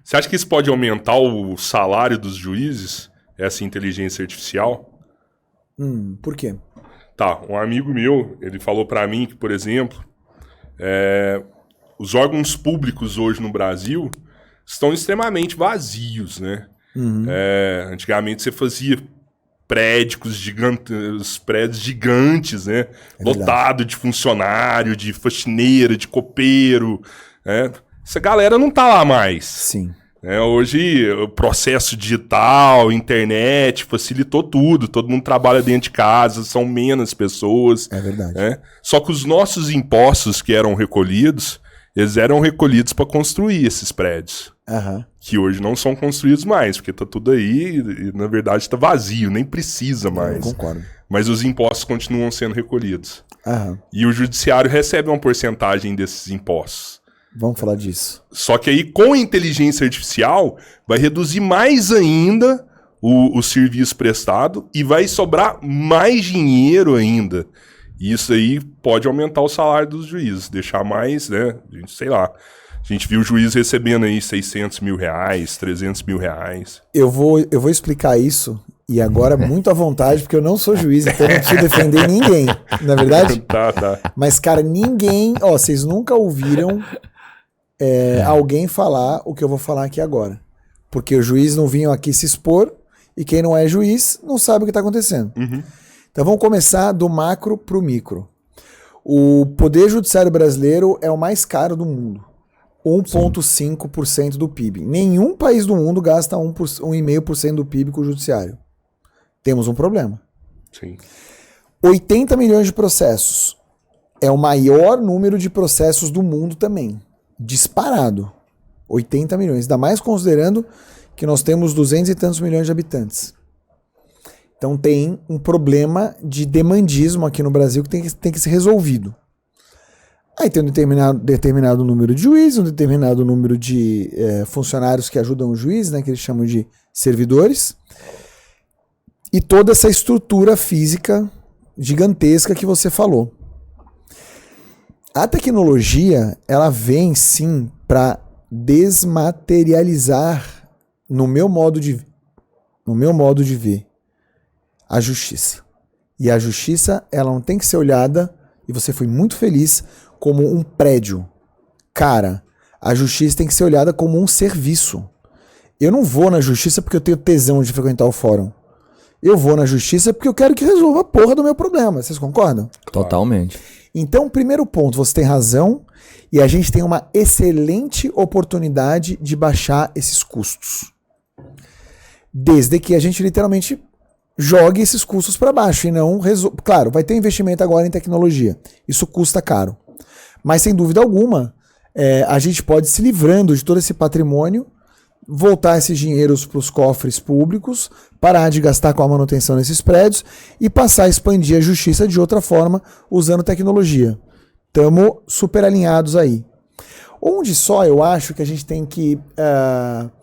Você acha que isso pode aumentar o salário dos juízes, essa inteligência artificial? Por quê? Tá, um amigo meu, ele falou pra mim que, por exemplo, os órgãos públicos hoje no Brasil estão extremamente vazios, né? Antigamente você fazia prédios gigantes, né? Lotado de funcionário, de faxineira, de copeiro, né? Essa galera não tá lá mais. Sim. Hoje, o processo digital, internet, facilitou tudo. Todo mundo trabalha dentro de casa, são menos pessoas. É verdade. Só que os nossos impostos que eram recolhidos, eles eram recolhidos para construir esses prédios. Que hoje não são construídos mais, porque tá tudo aí e na verdade tá vazio, nem precisa mais. Eu concordo. Mas os impostos continuam sendo recolhidos. E o judiciário recebe uma porcentagem desses impostos. Vamos falar disso. Só que aí, com a inteligência artificial, vai reduzir mais ainda o serviço prestado e vai sobrar mais dinheiro ainda. E isso aí pode aumentar o salário dos juízes, deixar mais, né? Sei lá. A gente viu o juiz recebendo aí 600 mil reais, 300 mil reais. Eu vou explicar isso, e agora muito à vontade, porque eu não sou juiz, então eu não preciso defender ninguém, não é verdade? Tá. Mas, cara, ninguém... vocês nunca ouviram alguém falar o que eu vou falar aqui agora. Porque o juiz não vinha aqui se expor, e quem não é juiz não sabe o que está acontecendo. Então vamos começar do macro para o micro. O Poder Judiciário brasileiro é o mais caro do mundo. 1,5% do PIB. Nenhum país do mundo gasta 1,5% do PIB com o judiciário. Temos um problema. Sim. 80 milhões de processos. É o maior número de processos do mundo também. Disparado. 80 milhões. Ainda mais considerando que nós temos 200 e tantos milhões de habitantes. Então tem um problema de demandismo aqui no Brasil que tem que ser resolvido. Aí tem um determinado número de juízes, um determinado número de funcionários que ajudam o juiz, né, que eles chamam de servidores, e toda essa estrutura física gigantesca que você falou. A tecnologia, ela vem sim para desmaterializar, no meu modo de ver, a justiça. E a justiça, ela não tem que ser olhada, e você foi muito feliz, como um prédio. Cara, a justiça tem que ser olhada como um serviço. Eu não vou na justiça porque eu tenho tesão de frequentar o fórum. Eu vou na justiça porque eu quero que resolva a porra do meu problema. Vocês concordam? Totalmente. Então, primeiro ponto, você tem razão, e a gente tem uma excelente oportunidade de baixar esses custos. Desde que a gente literalmente jogue esses custos para baixo e não resolva. Claro, vai ter investimento agora em tecnologia. Isso custa caro. Mas, sem dúvida alguma, a gente pode ir se livrando de todo esse patrimônio, voltar esses dinheiros para os cofres públicos, parar de gastar com a manutenção desses prédios e passar a expandir a justiça de outra forma, usando tecnologia. Estamos super alinhados aí. Onde só eu acho que a gente tem que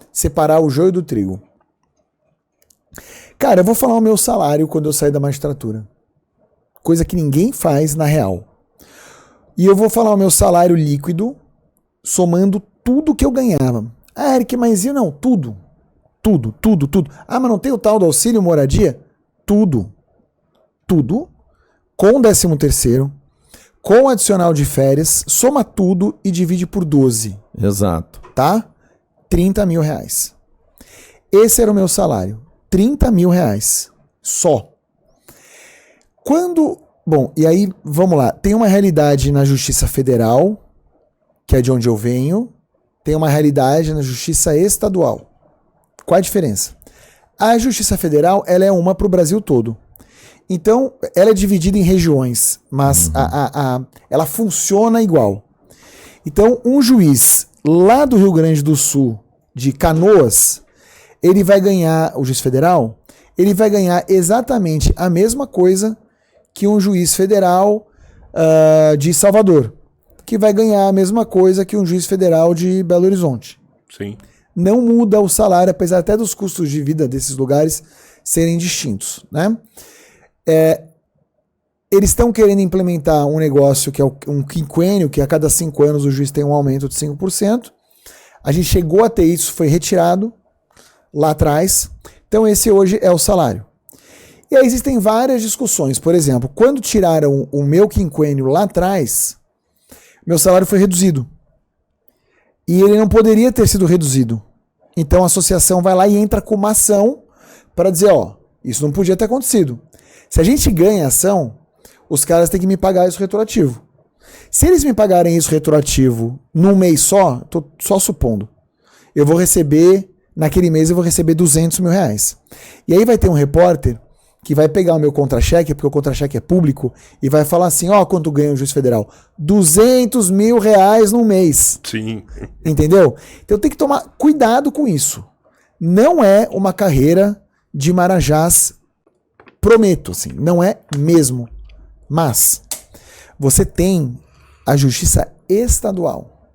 separar o joio do trigo. Cara, eu vou falar o meu salário quando eu sair da magistratura. Coisa que ninguém faz na real. E eu vou falar o meu salário líquido, somando tudo que eu ganhava. Ah, Eric, mas eu não, tudo. Tudo. Ah, mas não tem o tal do auxílio moradia? Tudo. Com 13º, com adicional de férias, soma tudo e divide por 12. Exato. Tá? 30 mil reais. Esse era o meu salário. 30 mil reais. Só. Bom, e aí, vamos lá. Tem uma realidade na Justiça Federal, que é de onde eu venho. Tem uma realidade na Justiça Estadual. Qual a diferença? A Justiça Federal, ela é uma para o Brasil todo. Então, ela é dividida em regiões, mas ela funciona igual. Então, um juiz lá do Rio Grande do Sul, de Canoas, ele vai ganhar, o juiz federal, ele vai ganhar exatamente a mesma coisa que um juiz federal de Salvador, que vai ganhar a mesma coisa que um juiz federal de Belo Horizonte. Sim. Não muda o salário, apesar até dos custos de vida desses lugares serem distintos, né? Eles estão querendo implementar um negócio que é um quinquênio, que a cada 5 anos o juiz tem um aumento de 5%. A gente chegou a ter isso, foi retirado lá atrás. Então esse hoje é o salário. E aí existem várias discussões. Por exemplo, quando tiraram o meu quinquênio lá atrás, meu salário foi reduzido. E ele não poderia ter sido reduzido. Então a associação vai lá e entra com uma ação para dizer, ó, isso não podia ter acontecido. Se a gente ganha a ação, os caras têm que me pagar isso retroativo. Se eles me pagarem isso retroativo num mês só, tô só supondo, eu vou receber, naquele mês eu vou receber 200 mil reais. E aí vai ter um repórter que vai pegar o meu contra-cheque, porque o contra-cheque é público, e vai falar assim, ó, quanto ganha o juiz federal? 200 mil reais no mês. Sim. Entendeu? Então tem que tomar cuidado com isso. Não é uma carreira de Marajás, prometo, assim, não é mesmo. Mas você tem a justiça estadual.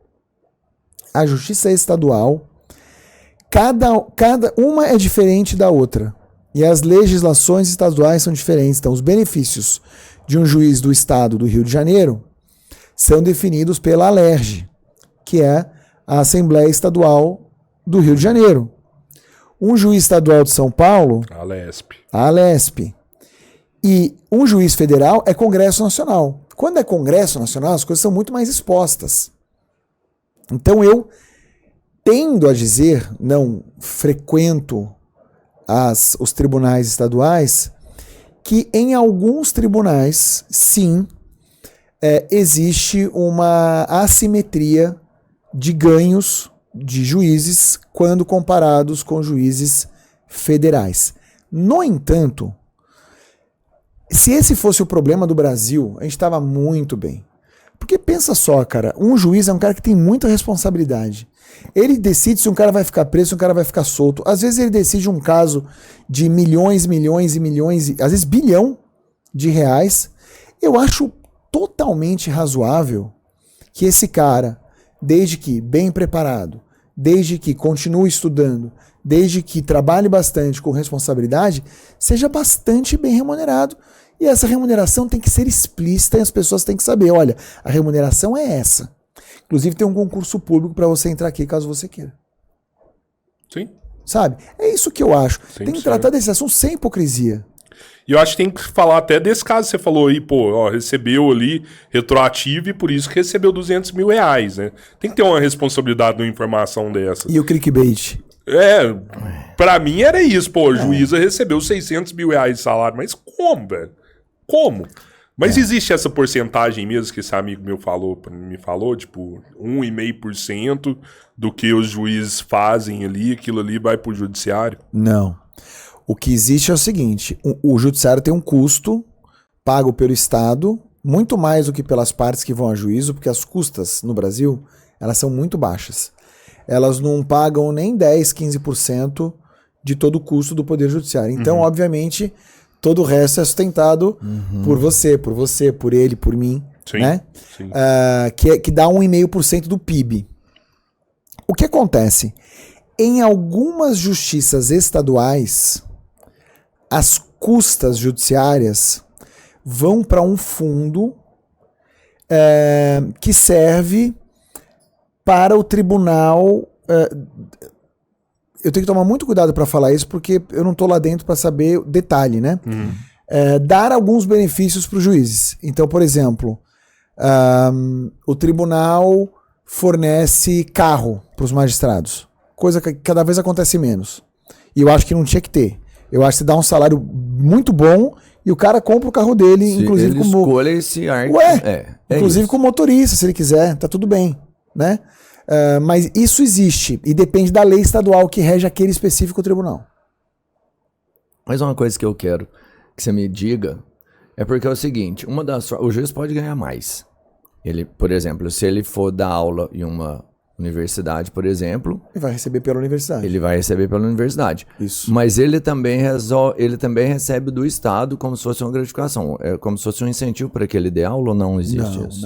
A justiça estadual, cada uma é diferente da outra. E as legislações estaduais são diferentes. Então, os benefícios de um juiz do estado do Rio de Janeiro são definidos pela ALERJ, que é a Assembleia Estadual do Rio de Janeiro. Um juiz estadual de São Paulo, a ALESP. E um juiz federal é Congresso Nacional. Quando é Congresso Nacional, as coisas são muito mais expostas. Então eu tendo a dizer, não frequento os tribunais estaduais, que em alguns tribunais, sim, existe uma assimetria de ganhos de juízes quando comparados com juízes federais. No entanto, se esse fosse o problema do Brasil, a gente estava muito bem. Porque pensa só, cara, um juiz é um cara que tem muita responsabilidade. Ele decide se um cara vai ficar preso, se um cara vai ficar solto. Às vezes ele decide um caso de milhões, milhões e milhões, às vezes bilhão de reais. Eu acho totalmente razoável que esse cara, desde que bem preparado, desde que continue estudando, desde que trabalhe bastante com responsabilidade, seja bastante bem remunerado. E essa remuneração tem que ser explícita e as pessoas têm que saber, olha, a remuneração é essa. Inclusive tem um concurso público para você entrar aqui caso você queira. Sim. Sabe? É isso que eu acho. Sim, tem que tratar desse assunto sem hipocrisia. E eu acho que tem que falar até desse caso que você falou aí, pô, ó, recebeu ali retroativo e por isso que recebeu 200 mil reais, né? Tem que ter uma responsabilidade numa informação dessa. E o clickbait? Pra mim era isso, pô, a juíza recebeu 600 mil reais de salário, mas como, velho? Como? Mas existe essa porcentagem mesmo que esse amigo meu me falou, tipo, 1,5% do que os juízes fazem ali, aquilo ali vai pro judiciário? Não. O que existe é o seguinte, o judiciário tem um custo pago pelo Estado, muito mais do que pelas partes que vão a juízo, porque as custas no Brasil, elas são muito baixas. Elas não pagam nem 10, 15% de todo o custo do Poder Judiciário. Então, obviamente, todo o resto é sustentado por você, por ele, por mim, Sim, né? sim. Que dá 1,5% do PIB. O que acontece? Em algumas justiças estaduais, as custas judiciárias vão para um fundo que serve para o tribunal. Eu tenho que tomar muito cuidado para falar isso, porque eu não estou lá dentro para saber o detalhe, né? Dar alguns benefícios para os juízes. Então, por exemplo, o tribunal fornece carro para os magistrados, coisa que cada vez acontece menos. E eu acho que não tinha que ter. Eu acho que você dá um salário muito bom e o cara compra o carro dele, se inclusive ele como... escolha esse arte. Inclusive isso. com motorista, se ele quiser, tá tudo bem, né? Mas isso existe e depende da lei estadual que rege aquele específico tribunal. Mas uma coisa que eu quero que você me diga é porque é o seguinte, o juiz pode ganhar mais. Ele, por exemplo, se ele for dar aula em uma universidade, por exemplo... Ele vai receber pela universidade. Ele vai receber pela universidade. Isso. Mas ele também recebe do Estado como se fosse uma gratificação. É como se fosse um incentivo para que ele dê aula ou não existe isso?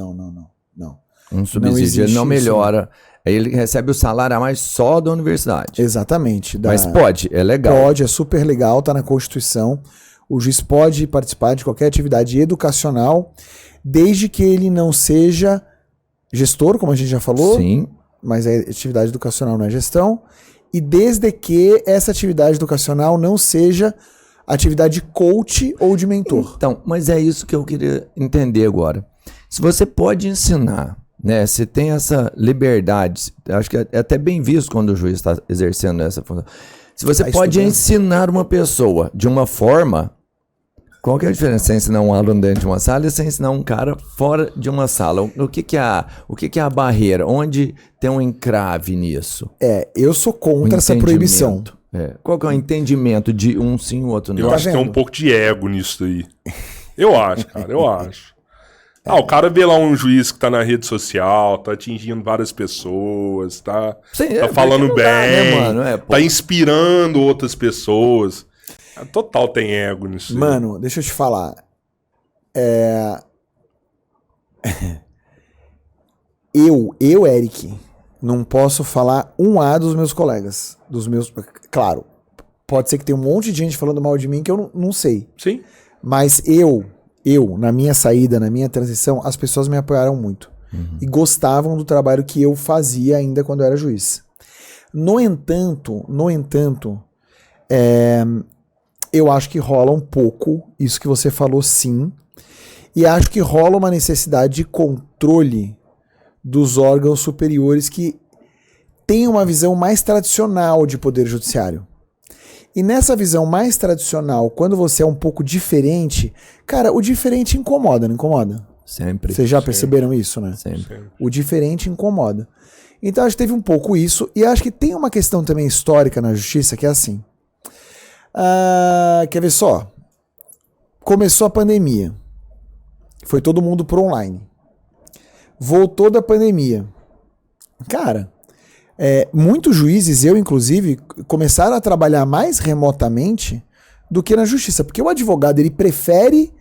Não. Um subsídio, ele não melhora. Aí ele recebe o salário a mais só da universidade. Exatamente. Mas pode, é legal. Pode, é super legal, tá na Constituição. O juiz pode participar de qualquer atividade educacional, desde que ele não seja gestor, como a gente já falou. Sim. mas é atividade educacional, não é gestão. E desde que essa atividade educacional não seja atividade de coach ou de mentor. Então, mas é isso que eu queria entender agora. Se você pode ensinar, né? Se tem essa liberdade, acho que é até bem visto quando o juiz está exercendo essa função. Se você pode ensinar uma pessoa de uma forma, qual que é a diferença? Você ensinar um aluno dentro de uma sala e você ensinar um cara fora de uma sala? O que é a barreira? Onde tem um encrave nisso? Eu sou contra essa proibição. Qual que é o entendimento de um sim e o outro não? Eu acho que tem um pouco de ego nisso aí. Eu acho, cara, eu acho. O cara vê lá um juiz que tá na rede social, tá atingindo várias pessoas, tá falando bem, né, mano? Tá inspirando outras pessoas. Total tem ego nisso. Mano, deixa eu te falar. Eu, Eric, não posso falar um A dos meus colegas. Claro, pode ser que tenha um monte de gente falando mal de mim que eu não sei. Sim. Mas eu, na minha saída, na minha transição, as pessoas me apoiaram muito. E gostavam do trabalho que eu fazia ainda quando eu era juiz. No entanto, eu acho que rola um pouco isso que você falou, sim. E acho que rola uma necessidade de controle dos órgãos superiores que têm uma visão mais tradicional de poder judiciário. E nessa visão mais tradicional, quando você é um pouco diferente, cara, o diferente incomoda, não incomoda? Sempre. Vocês já perceberam isso, né? Sempre. O diferente incomoda. Então acho que teve um pouco isso, e acho que tem uma questão também histórica na justiça que é assim. Quer ver só? Começou a pandemia. Foi todo mundo pro online. Voltou da pandemia. Cara, muitos juízes, eu inclusive, começaram a trabalhar mais remotamente do que na justiça. Porque o advogado, ele prefere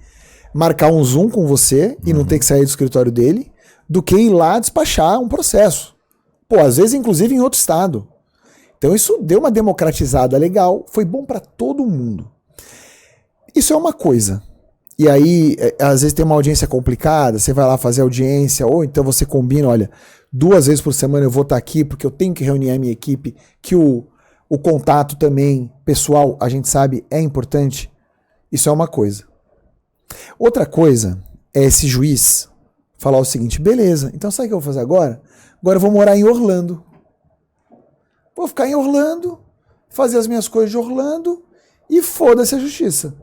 marcar um Zoom com você e não ter que sair do escritório dele, do que ir lá despachar um processo. Pô, às vezes inclusive em outro estado. Então isso deu uma democratizada legal, foi bom para todo mundo. Isso é uma coisa. E aí, às vezes tem uma audiência complicada, você vai lá fazer audiência, ou então você combina, olha, 2 vezes por semana eu vou estar aqui porque eu tenho que reunir a minha equipe, que o contato também pessoal, a gente sabe, é importante. Isso é uma coisa. Outra coisa é esse juiz falar o seguinte, beleza, então sabe o que eu vou fazer agora? Agora eu vou morar em Orlando. Vou ficar em Orlando, fazer as minhas coisas de Orlando e foda-se a justiça.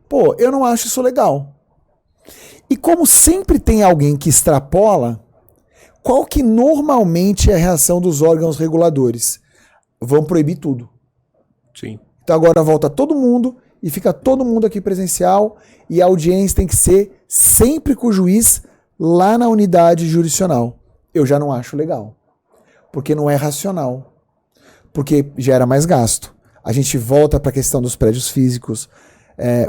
Pô, eu não acho isso legal. E como sempre tem alguém que extrapola, qual que normalmente é a reação dos órgãos reguladores? Vão proibir tudo. Sim. Então agora volta todo mundo e fica todo mundo aqui presencial e a audiência tem que ser sempre com o juiz lá na unidade jurisdicional. Eu já não acho legal. Porque não é racional. Porque gera mais gasto. A gente volta para a questão dos prédios físicos.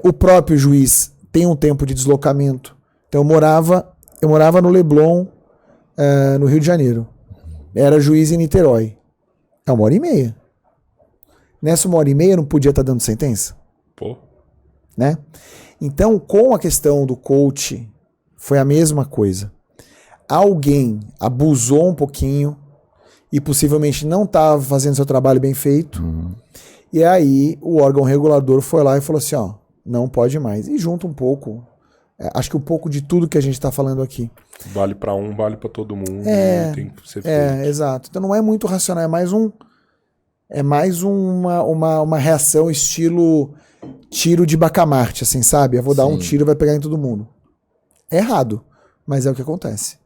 O próprio juiz tem um tempo de deslocamento. Então eu morava no Leblon, no Rio de Janeiro. Era juiz em Niterói. É 1h30. Nessa 1h30 eu não podia estar dando sentença? Pô. Né? Então, com a questão do coach, foi a mesma coisa. Alguém abusou um pouquinho e possivelmente não estava fazendo seu trabalho bem feito. E aí o órgão regulador foi lá e falou assim, ó, não pode mais. E junta um pouco, acho que um pouco de tudo que a gente está falando aqui. Vale para um, vale para todo mundo. Tem que ser feito. Exato. Então não é muito racional, é mais uma reação estilo tiro de Bacamarte, assim, sabe? Eu vou dar um tiro e vai pegar em todo mundo. É errado, mas é o que acontece.